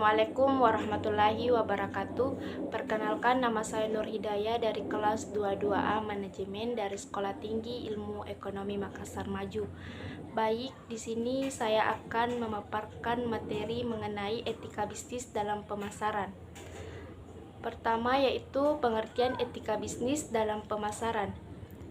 Assalamualaikum warahmatullahi wabarakatuh. Perkenalkan, nama saya Nur Hidayah dari kelas 22A Manajemen dari Sekolah Tinggi Ilmu Ekonomi Makassar Maju. Baik, di sini saya akan memaparkan materi mengenai etika bisnis dalam pemasaran. Pertama yaitu pengertian etika bisnis dalam pemasaran.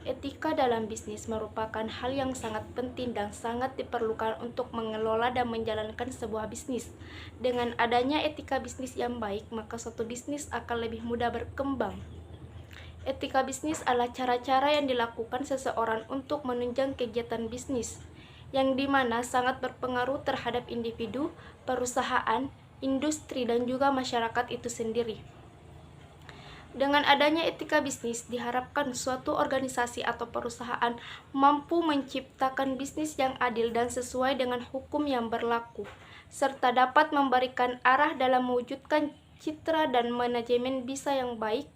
Etika dalam bisnis merupakan hal yang sangat penting dan sangat diperlukan untuk mengelola dan menjalankan sebuah bisnis. Dengan adanya etika bisnis yang baik, maka suatu bisnis akan lebih mudah berkembang. Etika bisnis adalah cara-cara yang dilakukan seseorang untuk menunjang kegiatan bisnis, yang dimana sangat berpengaruh terhadap individu, perusahaan, industri, dan juga masyarakat itu sendiri. Dengan adanya etika bisnis, diharapkan suatu organisasi atau perusahaan mampu menciptakan bisnis yang adil dan sesuai dengan hukum yang berlaku, serta dapat memberikan arah dalam mewujudkan citra dan manajemen bisa yang baik,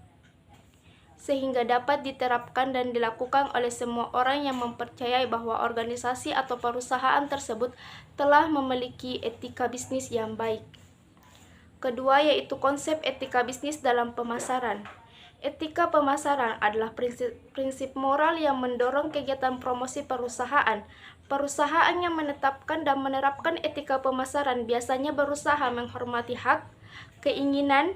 sehingga dapat diterapkan dan dilakukan oleh semua orang yang mempercayai bahwa organisasi atau perusahaan tersebut telah memiliki etika bisnis yang baik. Kedua yaitu konsep etika bisnis dalam pemasaran. Etika pemasaran adalah prinsip moral yang mendorong kegiatan promosi perusahaan. Perusahaan yang menetapkan dan menerapkan etika pemasaran biasanya berusaha menghormati hak, keinginan,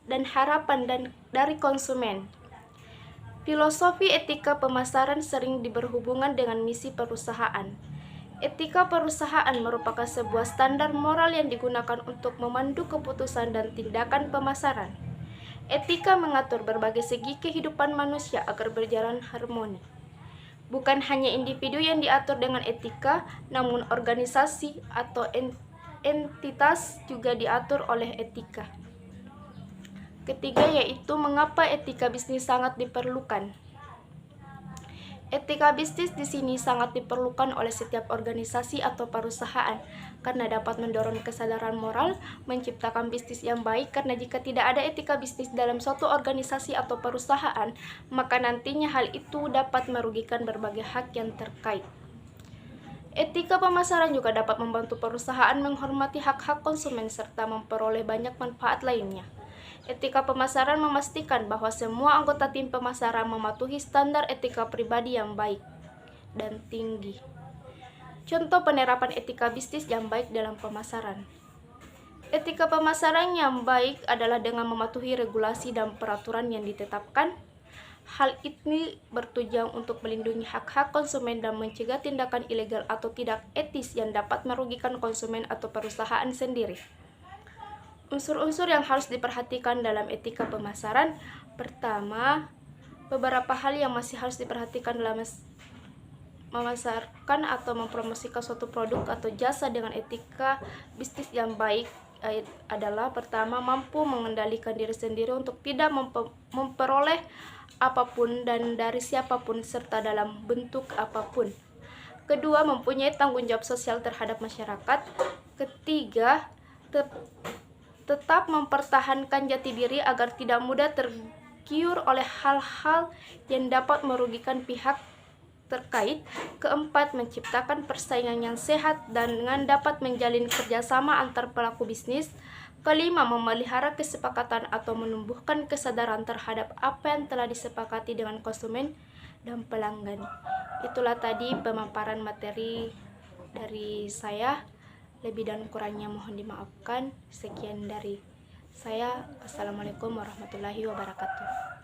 dan harapan dari konsumen. Filosofi etika pemasaran sering berhubungan dengan misi perusahaan. Etika perusahaan merupakan sebuah standar moral yang digunakan untuk memandu keputusan dan tindakan pemasaran. Etika mengatur berbagai segi kehidupan manusia agar berjalan harmoni. Bukan hanya individu yang diatur dengan etika, namun organisasi atau entitas juga diatur oleh etika. Ketiga yaitu mengapa etika bisnis sangat diperlukan. Etika bisnis di sini sangat diperlukan oleh setiap organisasi atau perusahaan karena dapat mendorong kesadaran moral, menciptakan bisnis yang baik, karena jika tidak ada etika bisnis dalam suatu organisasi atau perusahaan, maka nantinya hal itu dapat merugikan berbagai hak yang terkait. Etika pemasaran juga dapat membantu perusahaan menghormati hak-hak konsumen serta memperoleh banyak manfaat lainnya. Etika pemasaran memastikan bahwa semua anggota tim pemasaran mematuhi standar etika pribadi yang baik dan tinggi. Contoh penerapan etika bisnis yang baik dalam pemasaran. Etika pemasaran yang baik adalah dengan mematuhi regulasi dan peraturan yang ditetapkan. Hal ini bertujuan untuk melindungi hak-hak konsumen dan mencegah tindakan ilegal atau tidak etis yang dapat merugikan konsumen atau perusahaan sendiri. Unsur-unsur yang harus diperhatikan dalam etika pemasaran. Pertama, beberapa hal yang masih harus diperhatikan dalam memasarkan atau mempromosikan suatu produk atau jasa dengan etika bisnis yang baik adalah: pertama, mampu mengendalikan diri sendiri untuk tidak memperoleh apapun dan dari siapapun serta dalam bentuk apapun. Kedua, mempunyai tanggung jawab sosial terhadap masyarakat. Ketiga, tetap mempertahankan jati diri agar tidak mudah tergiur oleh hal-hal yang dapat merugikan pihak terkait. Keempat, menciptakan persaingan yang sehat dan dengan dapat menjalin kerjasama antar pelaku bisnis. Kelima, memelihara kesepakatan atau menumbuhkan kesadaran terhadap apa yang telah disepakati dengan konsumen dan pelanggan. Itulah tadi pemaparan materi dari saya. Lebih dan kurangnya mohon dimaafkan. Sekian dari saya. Assalamualaikum warahmatullahi wabarakatuh.